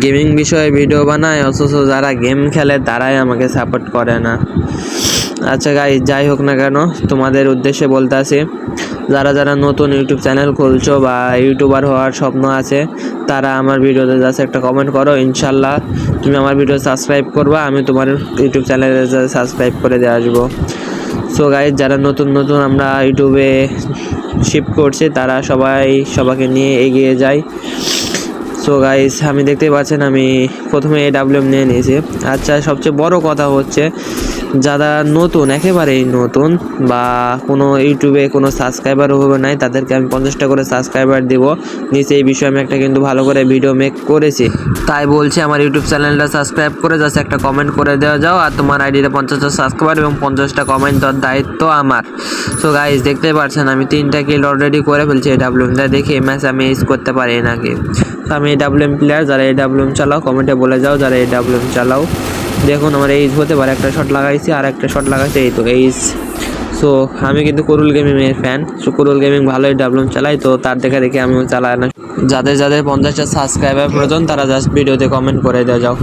Gaming বিষয়ে video বানায়, অথচ যারা গেম খেলে তারাই আমাকে সাপোর্ট করে না। আচ্ছা গাইস, যাই হোক না কেন, তোমাদের উদ্দেশ্যে বলতে আছি, যারা যারা নতুন ইউটিউব চ্যানেল খুলছো বা ইউটিউবার হওয়ার স্বপ্ন আছে, তারা আমার ভিডিওতে জাস্ট একটা কমেন্ট করো, ইনশাল্লাহ তুমি আমার ভিডিও সাবস্ক্রাইব করবা, আমি তোমার ইউটিউব চ্যানেলে সাবস্ক্রাইব করে দিয়ে আসবো। সো গাইস, যারা নতুন আমরা ইউটিউবে শিফট করছি, তারা সবাইকে নিয়ে এগিয়ে যায়। সো গাইস, আমি দেখতেই পাচ্ছেন আমি প্রথমে AWM নিয়ে নিয়েছি। আচ্ছা, সবচেয়ে বড় কথা হচ্ছে, যারা নতুন, একেবারেই নতুন বা কোনো ইউটিউবে কোনো সাবস্ক্রাইবারও হবে নাই, তাদেরকে আমি 50টা করে সাবস্ক্রাইবার দিব। নিচে এই বিষয়ে আমি একটা কিন্তু ভালো করে ভিডিও মেক করেছি, তাই বলছি আমার ইউটিউব চ্যানেলটা সাবস্ক্রাইব করে জাস্ট একটা কমেন্ট করে দেওয়া যাও, আর তোমার আইডিতে 50টা সাবস্ক্রাইবার এবং 50টা কমেন্ট দেওয়ার দায়িত্ব আমার। সো গাইস, দেখতেই পাচ্ছেন আমি 3টা কিল অলরেডি করে ফেলছি AWM দিয়ে। দেখি এই ম্যাচ আমি ইউজ করতে পারি নাকি। আমি AWM প্লেয়ার, যারা AWM চালাও কমেন্টে বলে যাও যারা AWM চালাও। দেখুন আমার এইজ হতে পারে, একটা শট লাগাইছি আর একটা শট লাগাইছি, এই তো এইজ। সো আমি কিন্তু কোরুল গেমিংয়ের ফ্যান। সো কোরুল গেমিং ভালোই AWM চালাই, তো তার দেখে আমিও চালাই না। যাদের 50টা সাবস্ক্রাইবার প্রয়োজন, তারা জাস্ট ভিডিওতে কমেন্ট করে দেওয়া যাও।